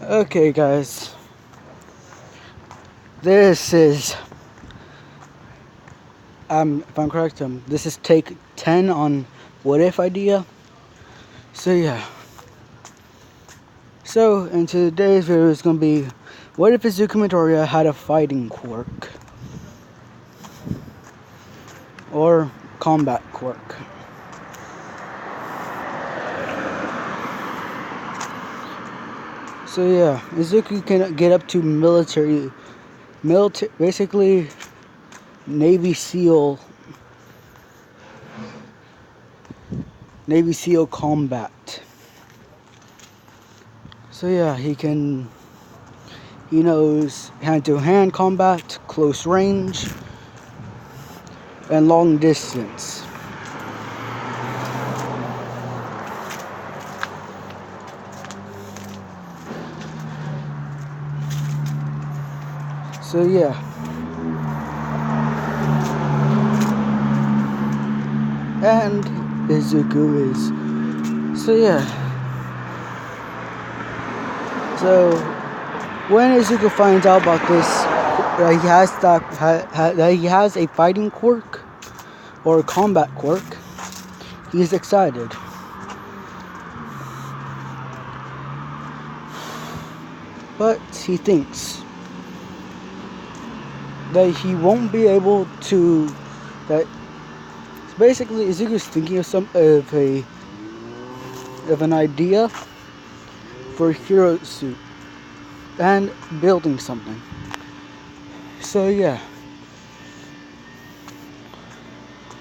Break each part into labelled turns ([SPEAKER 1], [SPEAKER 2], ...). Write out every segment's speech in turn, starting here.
[SPEAKER 1] Okay, guys. This is, if I'm correct, this is take 10 on what if idea. So yeah. So in today's video is gonna be, what if Izuku Midoriya had a fighting quirk or combat quirk? So yeah, Izuku can get up to military, basically Navy SEAL combat. So yeah, he knows hand-to-hand combat, close range, and long distance. So yeah. And Izuku is. So yeah. So when Izuku finds out about this, that he has a fighting quirk or a combat quirk, he's excited. But he thinks that he won't be able to. That basically Izuku's thinking of an idea for a hero suit and building something. So yeah.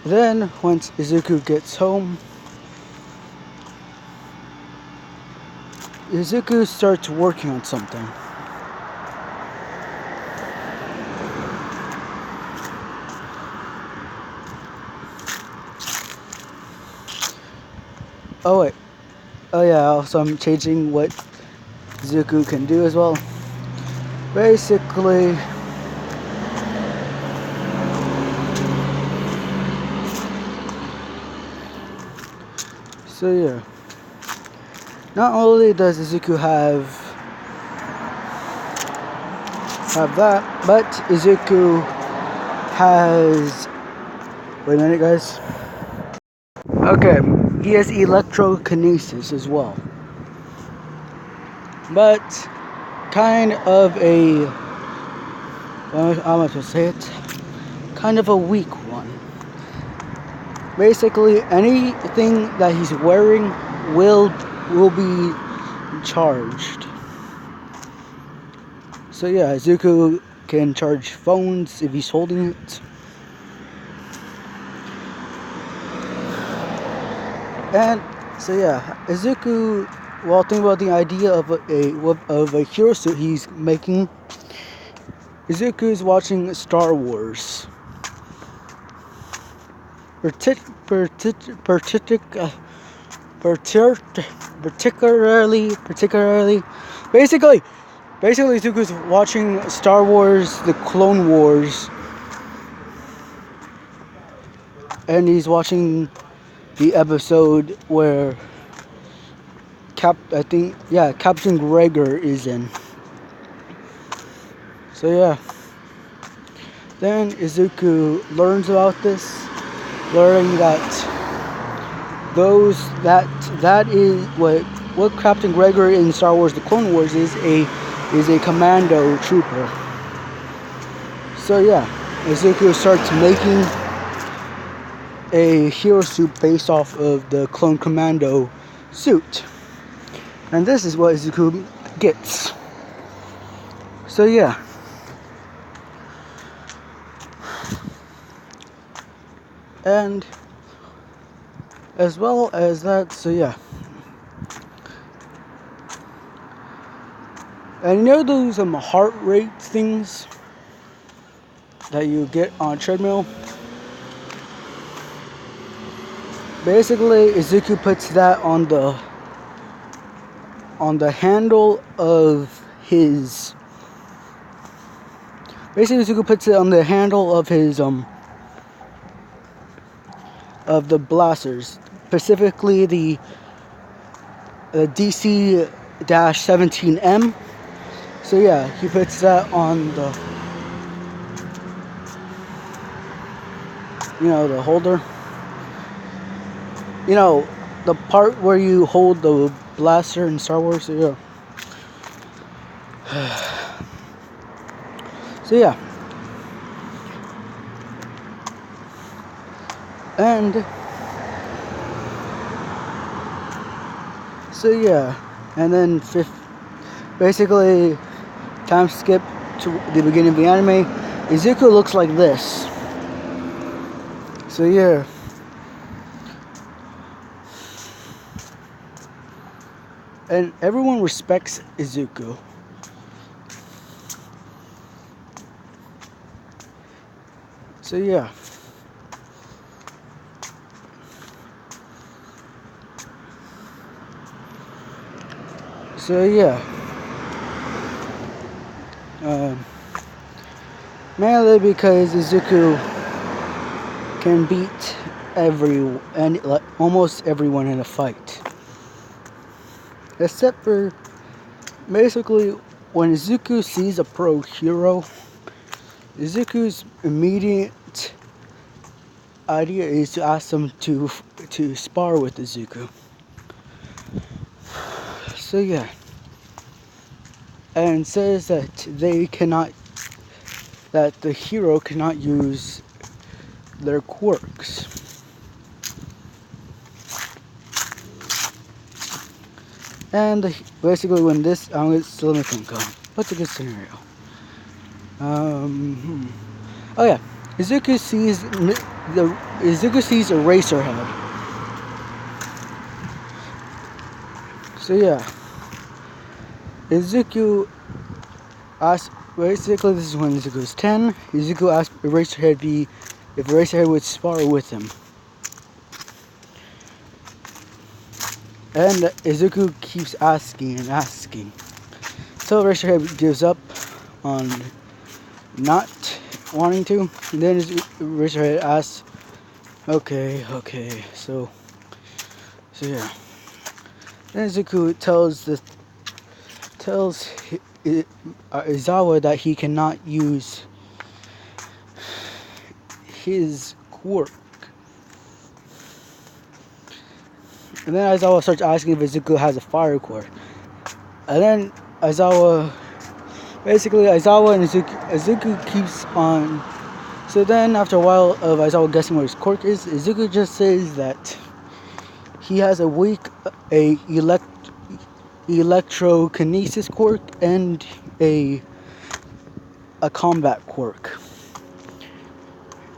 [SPEAKER 1] Then once Izuku gets home, Izuku starts working on something. Oh wait. Oh yeah, also I'm changing what Izuku can do as well. Basically, so yeah. Not only does Izuku have that, but Izuku has. Wait a minute, guys. Okay, he has electrokinesis as well. But kind of a. How am I supposed to say it? Kind of a weak one. Basically, anything that he's wearing will be charged. So yeah, Izuku can charge phones if he's holding it. And so yeah, Izuku, while thinking about the idea of a hero suit he's making, Izuku is watching Star Wars. Particularly, basically Izuku's watching Star Wars, the Clone Wars, and he's watching the episode where Captain Gregor is in. So yeah. Then Izuku learns about this, learning that that is what Captain Gregor in Star Wars: The Clone Wars is a commando trooper. So yeah, Izuku starts making a hero suit based off of the clone commando suit, and this is what Izuku gets. So yeah. And as well as that, so yeah. And you know those heart rate things that you get on a treadmill? Basically, Izuku puts that on the handle of his. Basically, Izuku puts it on the handle of his of the blasters, specifically the DC-17M So yeah, he puts that on the, the holder. The part where you hold the blaster in Star Wars. So yeah. So yeah. And so yeah. And then basically time skip to the beginning of the anime. Izuku looks like this. So yeah. And everyone respects Izuku. So yeah. So yeah. Mainly because Izuku can beat almost everyone in a fight. Except for basically when Izuku sees a pro hero, Izuku's immediate idea is to ask them to spar with Izuku. So yeah. And says that that the hero cannot use their quirks. And basically when this, let me think, what's a good scenario? Oh yeah, Izuku sees Eraserhead. So yeah, Izuku asks, basically this is when Izuku's 10, Izuku asks Eraserhead if Eraserhead would spar with him. And Izuku keeps asking and asking. So Eraserhead gives up on not wanting to. And then Eraserhead asks, okay, so yeah. Then Izuku tells Izawa that he cannot use his quirk. And then Aizawa starts asking if Izuku has a fire quirk. And then Aizawa and Izuku keeps on. So then after a while of Aizawa guessing where his quirk is, Izuku just says that he has a electrokinesis quirk and a combat quirk.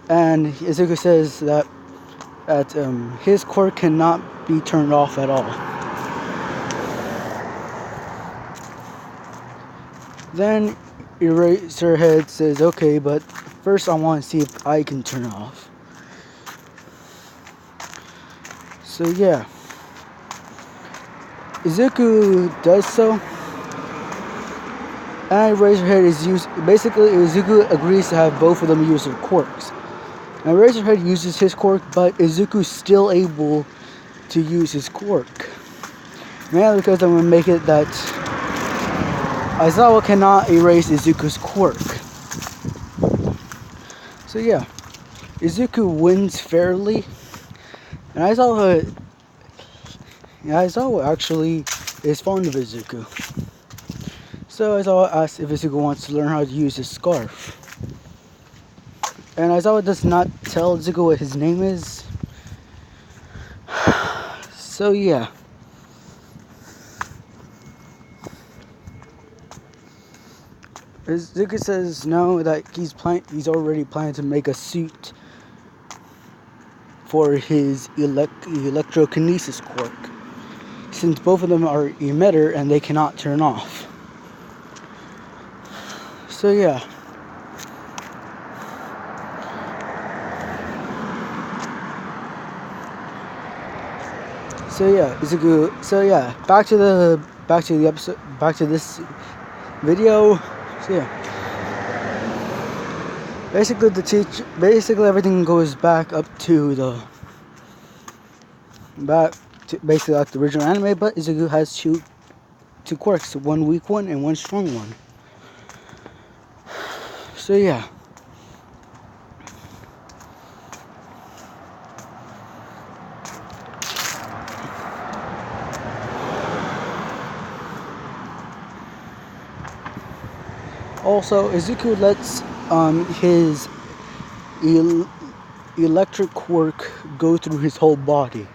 [SPEAKER 1] And Izuku says that his quirk cannot be turned off at all. Then Eraserhead says, okay, but first I want to see if I can turn it off. So yeah. Izuku does so. And Eraserhead basically Izuku agrees to have both of them use their quirks. And Eraserhead uses his quirk, but Izuku's still able to use his quirk. Mainly because I'm going to make it that Aizawa cannot erase Izuku's quirk. So yeah, Izuku wins fairly. And Aizawa actually is fond of Izuku. So Aizawa asks if Izuku wants to learn how to use his scarf. And Aizawa does not tell Izuku what his name is. So yeah. Izuku says no, that he's already planning to make a suit for his electrokinesis quirk, since both of them are emitter and they cannot turn off. So yeah. So yeah, Izuku. So yeah, back to the episode. Back to this video. So yeah. Basically everything goes back to basically like the original anime, but Izuku has two quirks, one weak one and one strong one. So yeah. Also, Izuku lets his electric quirk go through his whole body,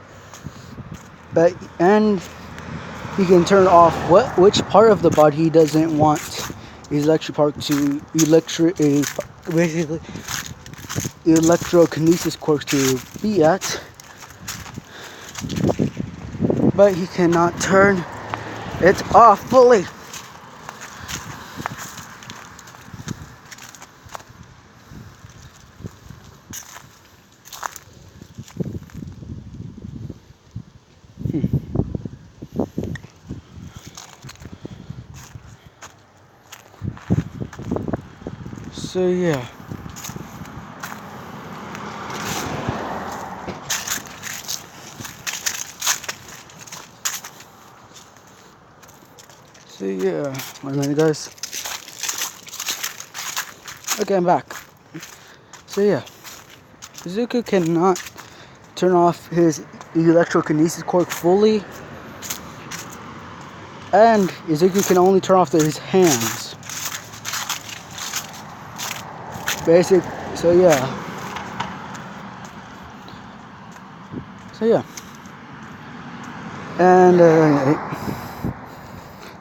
[SPEAKER 1] and he can turn off which part of the body he doesn't want his electric part to basically electrokinesis quirk to be at, but he cannot turn it off fully. So yeah. So yeah, wait a minute guys. Okay, I'm back. So yeah, Izuku cannot turn off his electrokinesis quirk fully, and Izuku can only turn off his hands. Basic. So yeah. And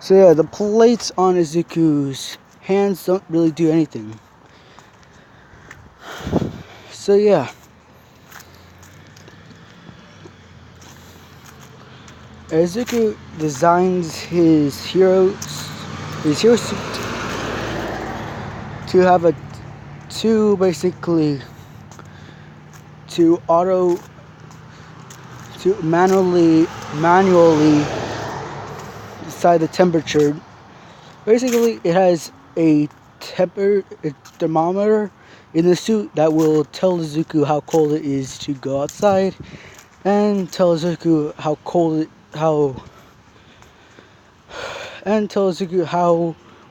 [SPEAKER 1] so yeah, the plates on Izuku's hands don't really do anything. So yeah. Izuku designs his hero suit to have to manually decide the temperature. Basically, it has a thermometer in the suit that will tell Izuku how cold it is to go outside, and tell Izuku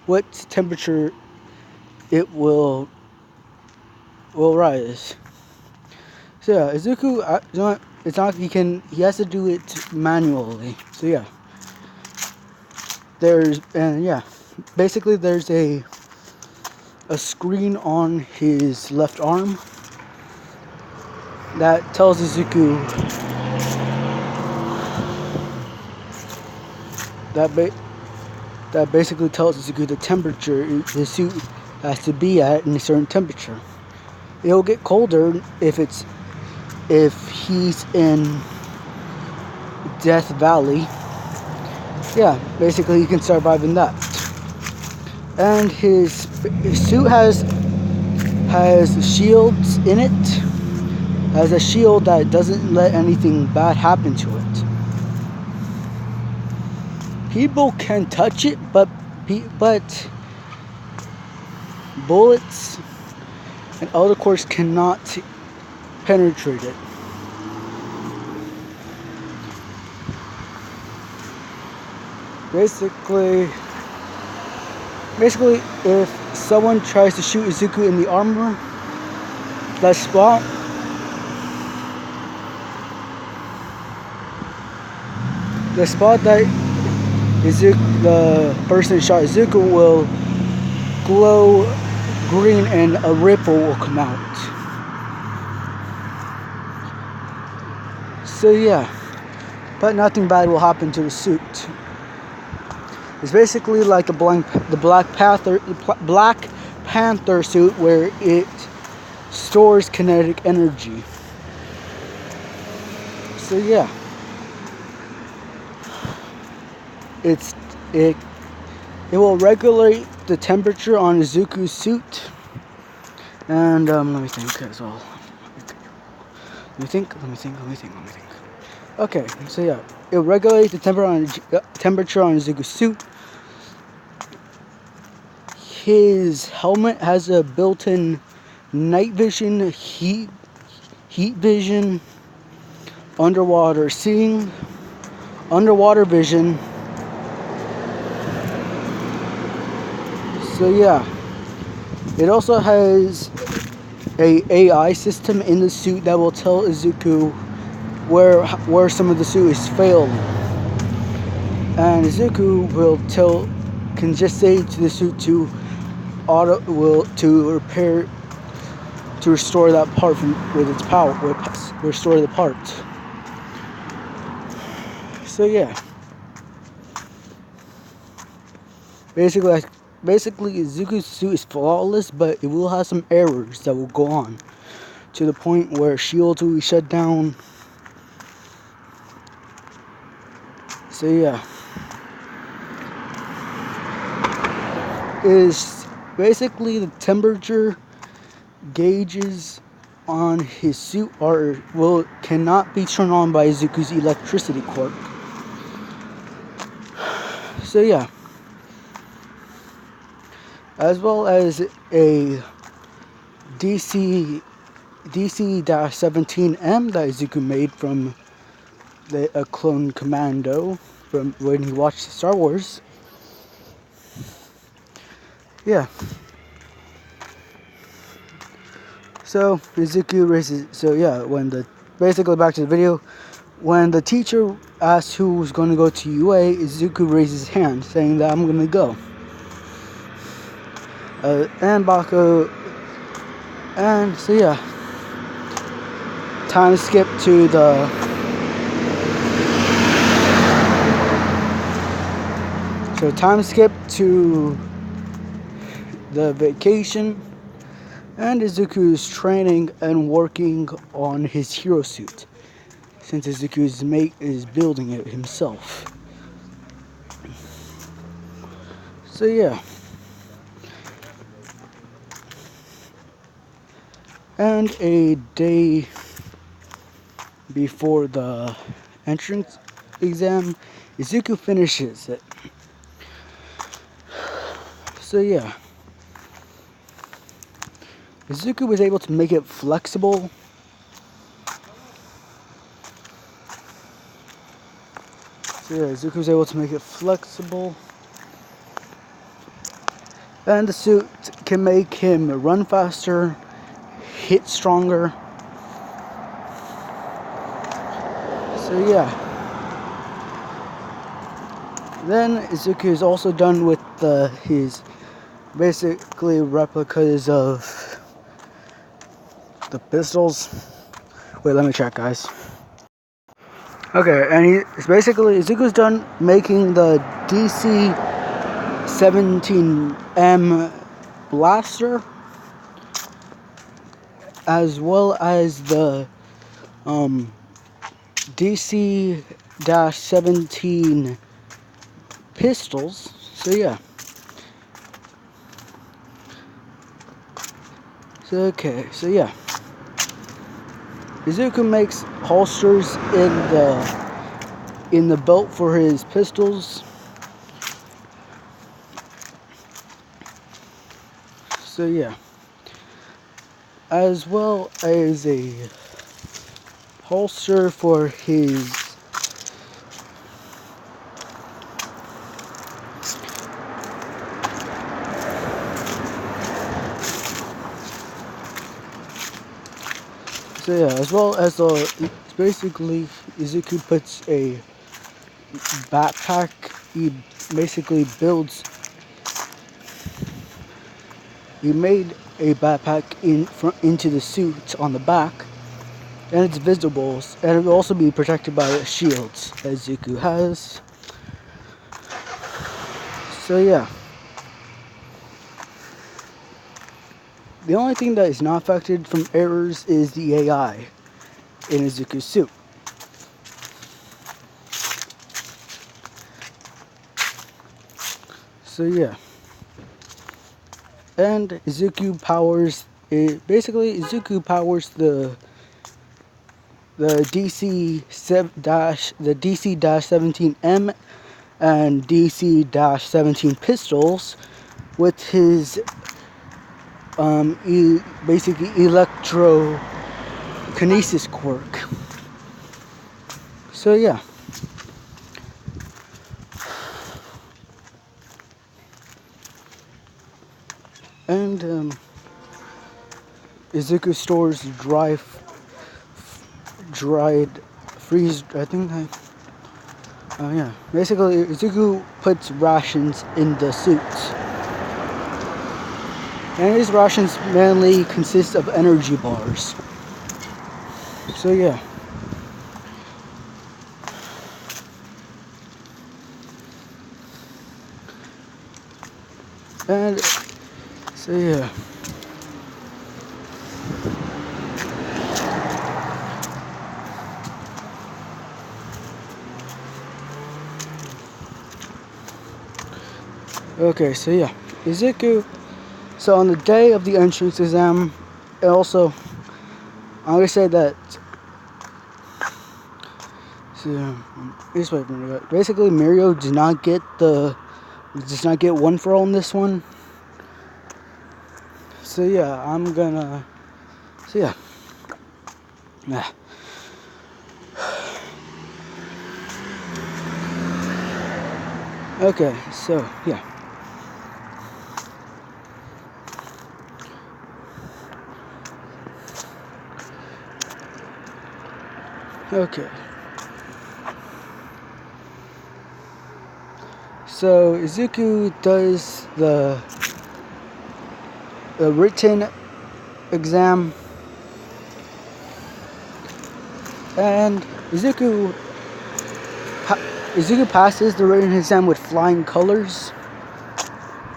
[SPEAKER 1] what temperature it will rise. So yeah, Izuku, he has to do it manually. So yeah, basically there's a screen on his left arm that tells Izuku that basically tells Izuku the temperature the suit has to be at in a certain temperature. It'll get colder if he's in Death Valley. Yeah, basically he can survive in that. And his suit has shields in it. Has a shield that doesn't let anything bad happen to it. People can touch it, but bullets and other cores cannot penetrate it. Basically, if someone tries to shoot Izuku in the armor, the spot that the person shot Izuku will glow green and a ripple will come out. So yeah, but nothing bad will happen to the suit. It's basically like the Black Panther suit, where it stores kinetic energy. So yeah, it will regulate the temperature on Izuku's suit, and let me think as well. Let me think. Okay, so yeah, it will regulate the temperature on Izuku's suit. His helmet has a built-in night vision, heat vision, underwater seeing, underwater vision. So yeah, It also has a AI system in the suit that will tell Izuku where some of the suit is failing, and Izuku can just say to the suit to restore that part with its power, restore the part. So yeah, basically Izuku's suit is flawless, but it will have some errors that will go on to the point where shields will be shut down. So yeah, is basically the temperature gauges on his suit cannot be turned on by Izuku's electricity quirk. So yeah, as well as a DC-17M that Izuku made from a clone commando from when he watched Star Wars. Yeah. So Izuku raises. So yeah, basically back to the video, when the teacher asked who was going to go to UA, Izuku raises his hand, saying that I'm going to go. And Bako, and so yeah, time skip to the vacation, and Izuku's training and working on his hero suit, since Izuku is building it himself. So yeah. And a day before the entrance exam, Izuku finishes it. So yeah, Izuku was able to make it flexible. And the suit can make him run faster, hit stronger. So yeah. Then Izuku is also done with his basically replicas of the pistols. Wait, let me check, guys. Okay, and Izuku's done making the DC-17M blaster, as well as the DC-17 pistols. So yeah. So yeah. Izuku makes holsters in the belt for his pistols. So yeah. As well as a holster for his as well as basically Izuku puts a backpack. He basically he made a backpack into the suit on the back, and it's visible, and it will also be protected by shields as Izuku has. So yeah. The only thing that is not affected from errors is the AI in Izuku's suit. So yeah. And Izuku powers the DC-17M and DC-17 pistols with his basically electrokinesis quirk. So yeah. And Izuku stores dried, freeze. I think. Oh yeah. Basically, Izuku puts rations in the suits, and his rations mainly consist of energy bars. So yeah. And so yeah. Okay, so yeah, Izuku. So on the day of the entrance exam, and also, I always say that. So basically, Mario does not get one for all in this one. So yeah, I'm gonna. So yeah. Nah. Okay, so yeah. Okay. So Izuku does the written exam, and Izuku passes the written exam with flying colors.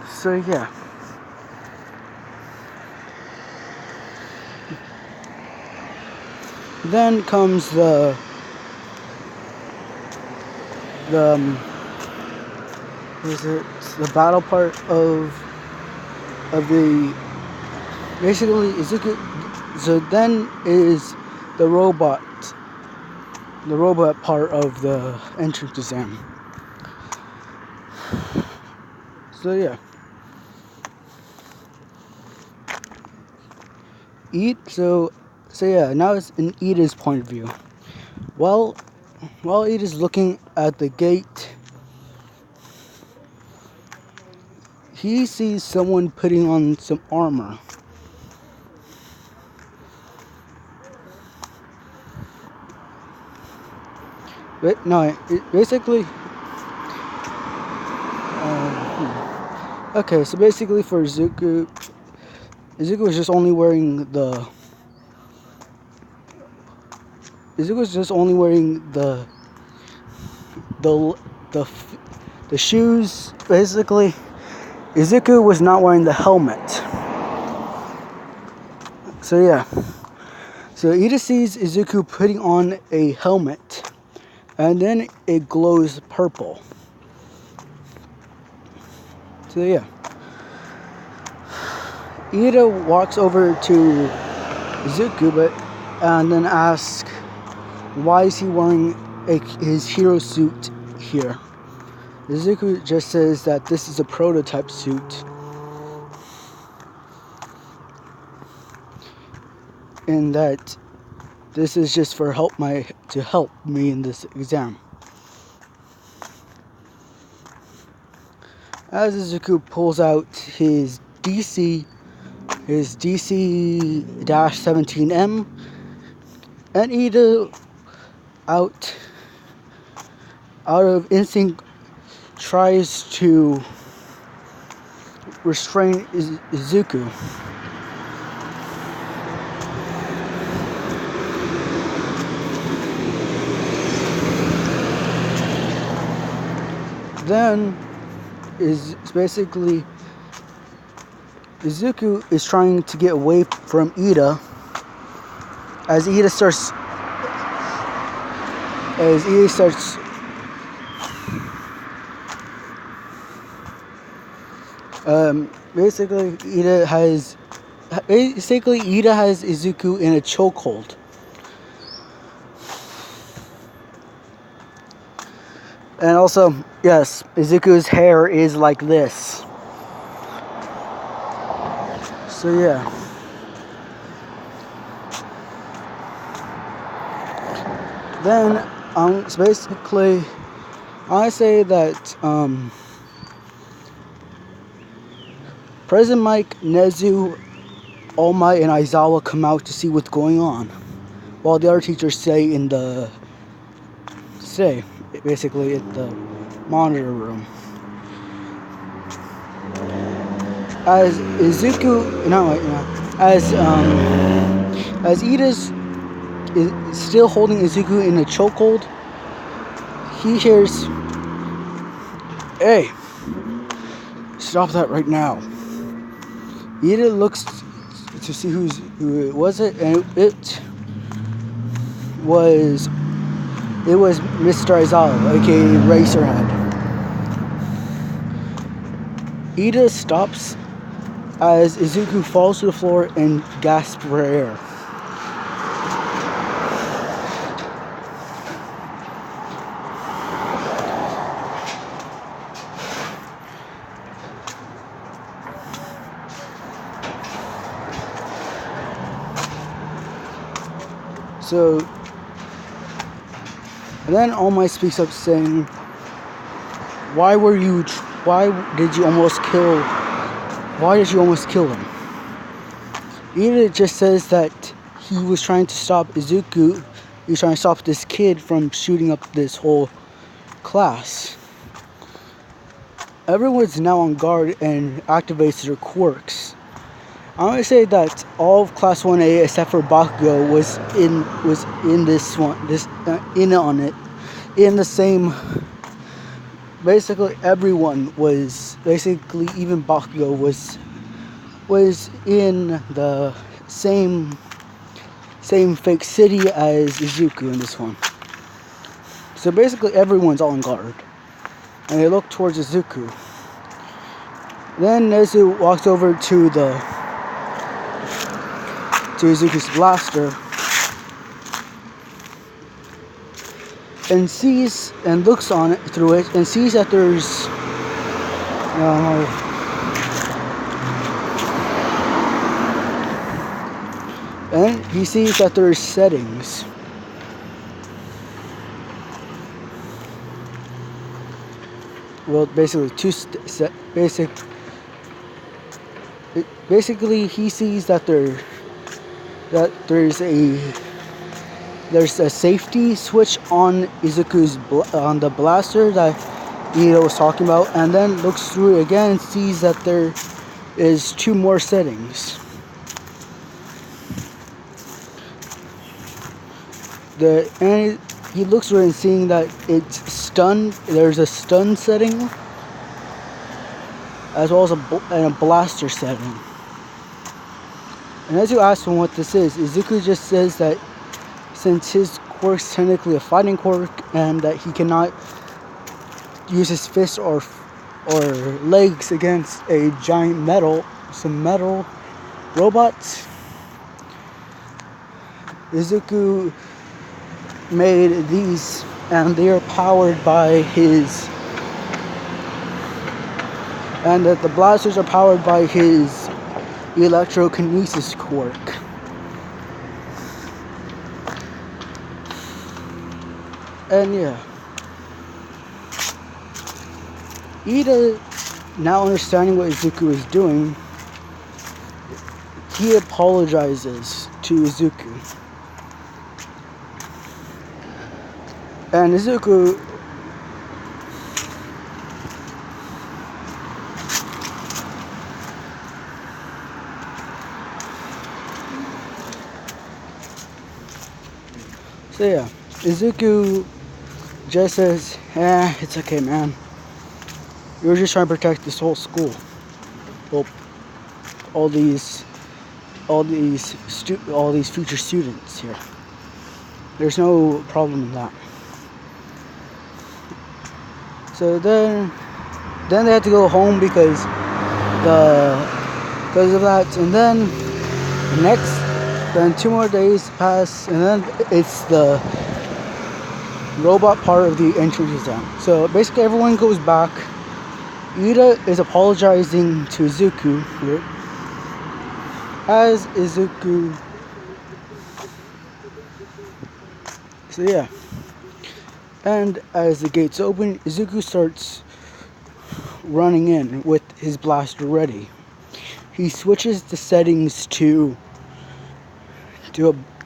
[SPEAKER 1] So yeah. Then comes the battle part of the basically Izuku. So then is the robot part of the entrance exam. So yeah. So yeah, now it's in Ida's point of view. While Ida's looking at the gate, he sees someone putting on some armor. But no, basically. Okay, so basically for Izuku was just only wearing the the shoes. Basically, Izuku was not wearing the helmet. So yeah. So Ida sees Izuku putting on a helmet, and then it glows purple. So yeah. Ida walks over to Izuku, and then asks, why is he wearing his hero suit here? Izuku just says that this is a prototype suit, and that this is just for to help me in this exam. As Izuku pulls out his DC-17M, and Ida, out of instinct, tries to restrain Izuku. Then is basically Izuku is trying to get away from Ida as Ida starts basically Ida has Izuku in a chokehold. And also, yes, Izuku's hair is like this. So yeah. Then so basically I say that President Mike, Nezu, All Might, and Aizawa come out to see what's going on, while the other teachers stay basically at the monitor room. As Izuku, as Ida's is still holding Izuku in a chokehold, he hears, "Hey, stop that right now." Ida looks to see who it was, and it was Mr. Aizawa, aka Racerhead. Ida stops as Izuku falls to the floor and gasps for air. So, and then All Might speaks up saying, why did you almost kill him? Ida just says that he was trying to stop Izuku, he was trying to stop this kid from shooting up this whole class. Everyone's now on guard and activates their quirks. I'm gonna say that all of Class 1A except for Bakugo was in this one, in on it, in the same. Basically, everyone was even Bakugo was in the same fake city as Izuku in this one. So basically, everyone's on guard, and they look towards Izuku. Then Nezu walks over to Izuku's blaster and sees and looks on it through it and sees that there's and he sees that there's settings. Well, basically basically he sees that there's a safety switch on Izuku's on the blaster that Ida was talking about, and then looks through it again and sees that there is 2 more settings. And he looks through it and seeing that it's stun. There's a stun setting as well as a blaster setting. And as you ask him what this is, Izuku just says that since his quirk's technically a fighting quirk and that he cannot use his fists or legs against a giant metal robots, Izuku made these, and they are powered by and that the blasters are powered by his electrokinesis quirk. And yeah, Ida, now understanding what Izuku is doing, he apologizes to Izuku. And Izuku Izuku just says, it's okay, man. You're just trying to protect this whole school. Well, all these future students here. There's no problem in that. So then they had to go home because of that, and then then 2 more days pass, and then it's the robot part of the entrance exam. So basically everyone goes back. Ida is apologizing to Izuku here. As Izuku, so yeah, and as the gates open, Izuku starts running in with his blaster ready. he switches the settings to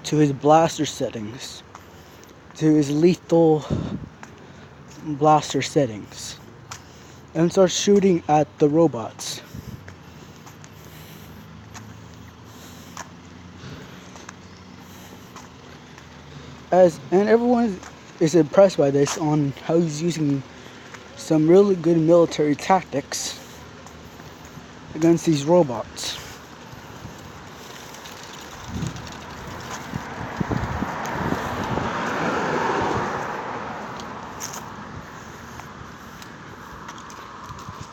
[SPEAKER 1] his blaster settings, to his lethal blaster settings, and starts shooting at the robots. And everyone is impressed by this, on how he's using some really good military tactics against these robots.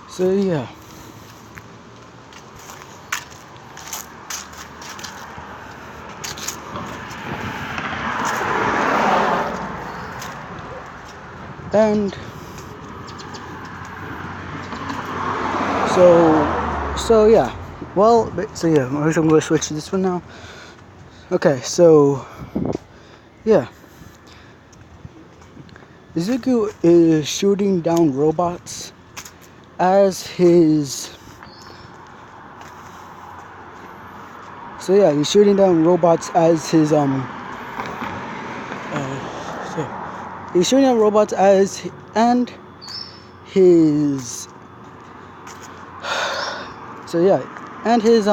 [SPEAKER 1] So yeah. And so yeah. Well, so yeah, I'm going to switch to this one now. Okay, so yeah. Izuku is shooting down robots as his... So yeah, he's shooting down robots as his he's shooting down robots as and his... So yeah, and his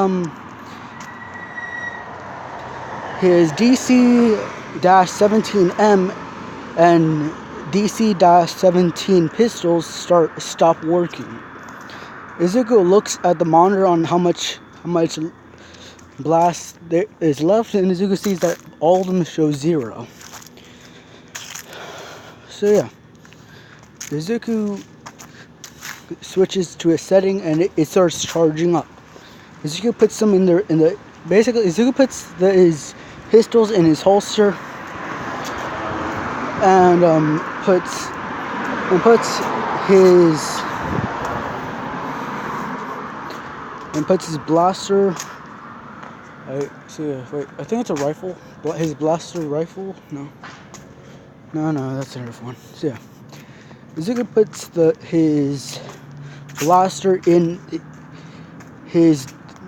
[SPEAKER 1] DC-17M and DC-17 pistols stop working. Izuku looks at the monitor on how much blast there is left, and Izuku sees that all of them show 0. So yeah, Izuku switches to a setting and it starts charging up. Izuku puts them basically Izuku puts his pistols in his holster and puts his blaster. I think it's a rifle. His blaster rifle? No, that's a different one. So yeah, Izuku puts his blaster in his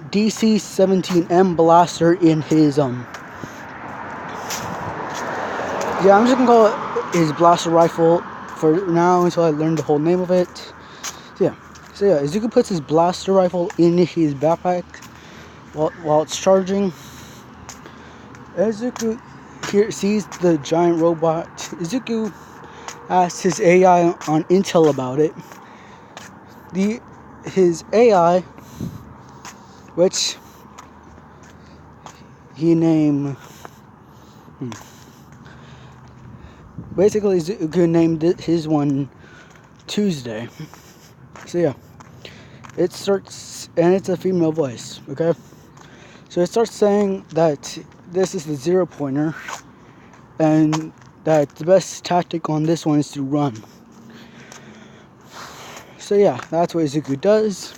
[SPEAKER 1] DC-17M blaster in his yeah, I'm just gonna call it his blaster rifle for now until I learn the whole name of it. So yeah, Izuku puts his blaster rifle in his backpack while it's charging. Izuku sees the giant robot. Izuku asks his AI on Intel about it. His AI, which he named... Basically, Izuku named his one Tuesday. So yeah, it starts, and it's a female voice, okay? So it starts saying that this is the 0 pointer, and that the best tactic on this one is to run. So yeah, that's what Izuku does.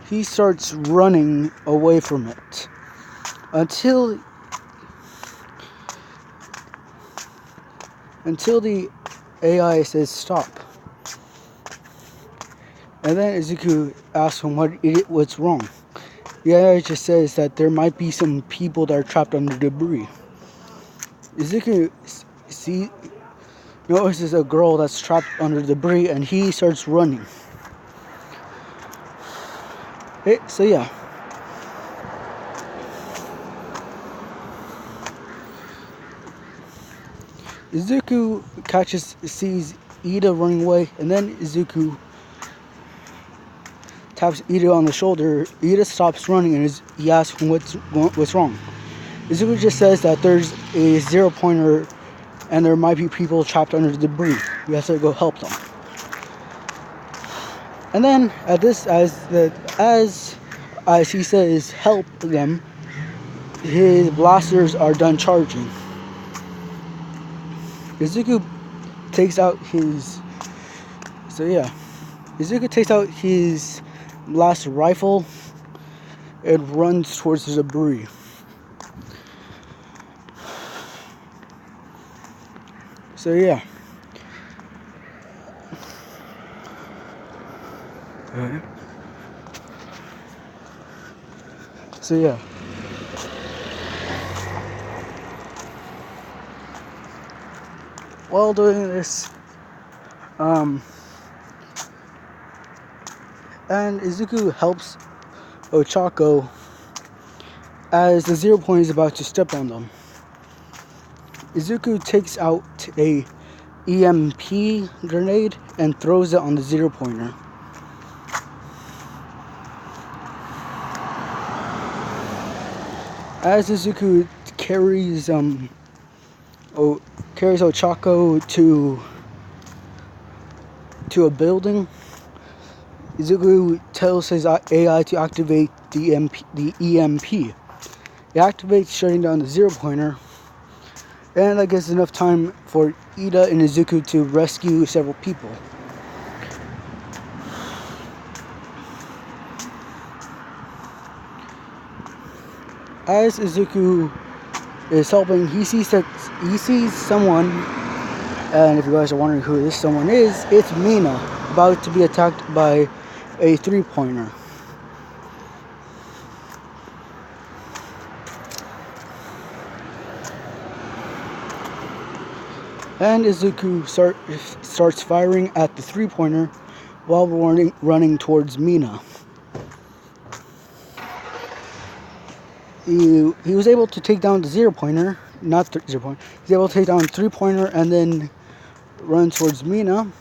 [SPEAKER 1] He starts running away from it until the AI says stop. And then Izuku asks him what's wrong. The AI just says that there might be some people that are trapped under debris. Izuku notices a girl that's trapped under debris, and he starts running. So yeah. Izuku sees Ida running away, and then Izuku taps Ida on the shoulder. Ida stops running, and he asks him what's wrong. Izuku just says that there's a 0 pointer and there might be people trapped under the debris. We have to go help them. And then as he says help them, his blasters are done charging. Izuku takes out his blaster rifle and runs towards the debris. So yeah. Alright. So yeah. While doing this, and Izuku helps Ochako as the 0 point is about to step on them. Izuku takes out a EMP grenade and throws it on the 0 pointer. As Izuku carries Ochako to a building, Izuku tells his AI to activate the EMP. It activates, shutting down the 0 pointer, and that gives enough time for Ida and Izuku to rescue several people. As Izuku is helping, he sees someone, and if you guys are wondering who this someone is, it's Mina, about to be attacked by a 3-pointer. And Izuku starts firing at the 3-pointer while running towards Mina. He was able to take down the 0 pointer, not the 0 pointer. He's able to take down the 3-pointer and then run towards Mina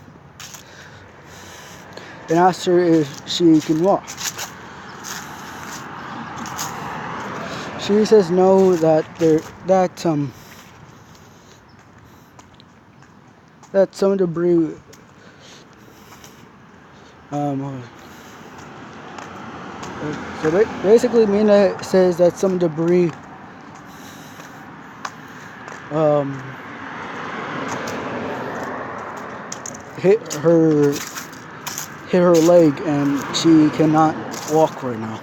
[SPEAKER 1] and asked her if she can walk. She says no, that some debris so basically Mina says that some debris hit her leg and she cannot walk right now.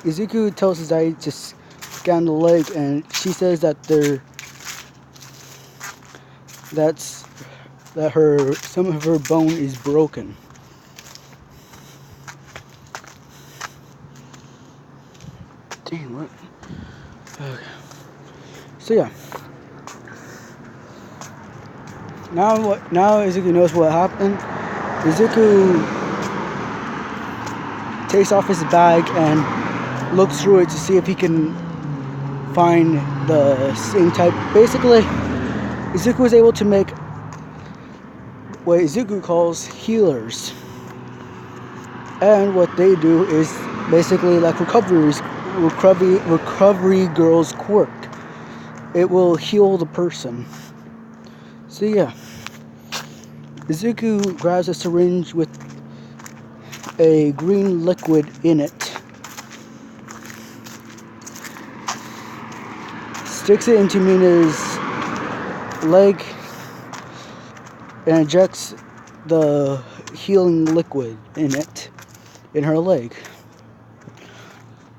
[SPEAKER 1] Izuku tells his eye to scan the leg, and she says that some of her bone is broken. Dang, what? Okay. So yeah. Now Izuku knows what happened. Izuku takes off his bag and looks through it to see if he can find the same type. Basically, Izuku was able to make what Izuku calls healers. And what they do is basically like recovery girl's quirk. It will heal the person. So yeah. Izuku grabs a syringe with a green liquid in it, sticks it into Mina's leg, and injects the healing liquid in her leg,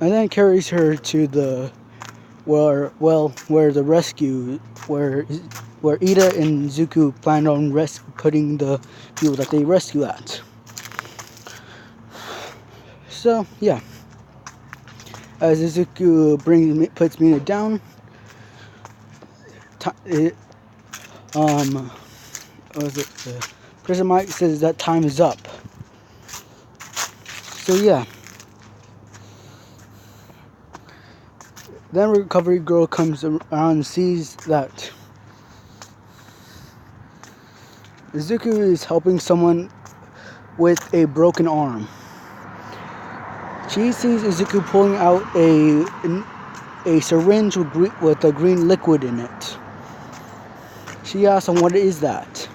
[SPEAKER 1] and then carries her to where Ida and Izuku planned on putting the people that they rescue at. So yeah, as Izuku puts Mina down, Prison Mike says that time is up. So yeah. Then recovery girl comes around and sees that Izuku is helping someone with a broken arm. She sees Izuku pulling out a syringe with a green liquid in it. She asks him, what is that?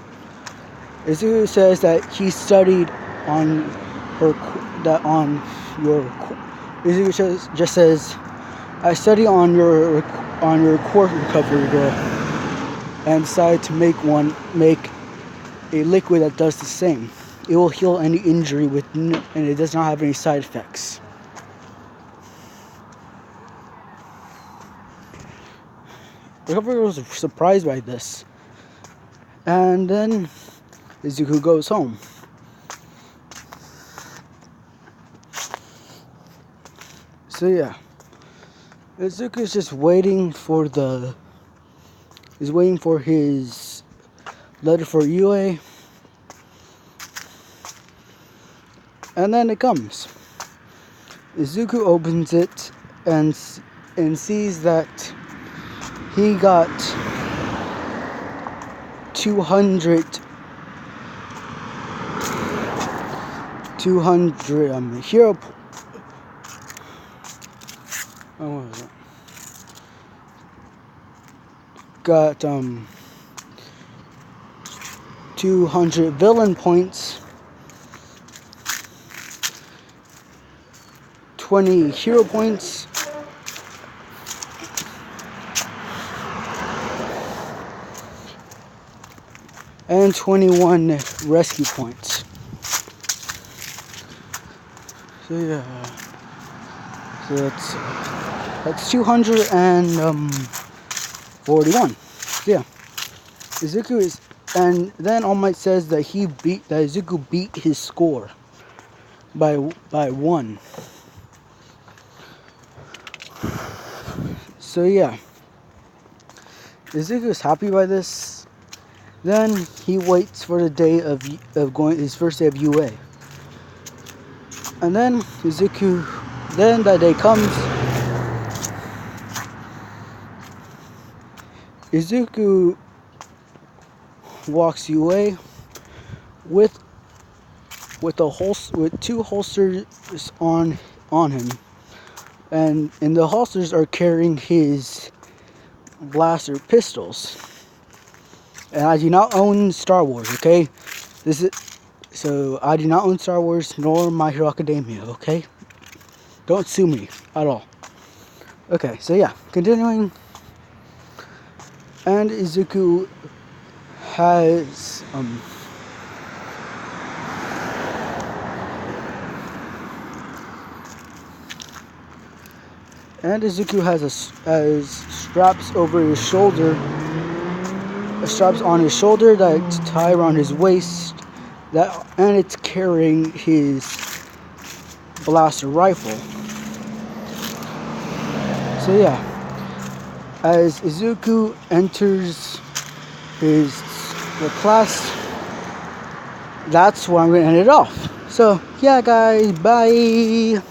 [SPEAKER 1] Izuku says that he studied Izuku just says, I study on your quirk recovery girl, and decided to make a liquid that does the same. It will heal any injury and it does not have any side effects. Recovery girl was surprised by this, and then Izuku goes home. So yeah, Izuku is just waiting for his letter for Yue, and then it comes. Izuku opens it and sees that he got 200 hero. Oh, what was it? Got 200 villain points, 20 hero points, and 21 rescue points. So yeah, so that's 241. So yeah, Izuku is, and then All Might says that Izuku beat his score by 1. So yeah, Izuku is happy by this. Then he waits for the day of going, his first day of UA. And then then that day comes. Izuku walks UA with two holsters on him, and in the holsters are carrying his blaster pistols. And I do not own Star Wars, okay? So I do not own Star Wars nor My Hero Academia, okay? Don't sue me at all. Okay, so yeah, continuing. And Izuku has has straps over his shoulder. Straps on his shoulder that tie around his waist. And it's carrying his blaster rifle. So yeah, as Izuku enters the class, that's where I'm going to end it off. So yeah, guys, bye.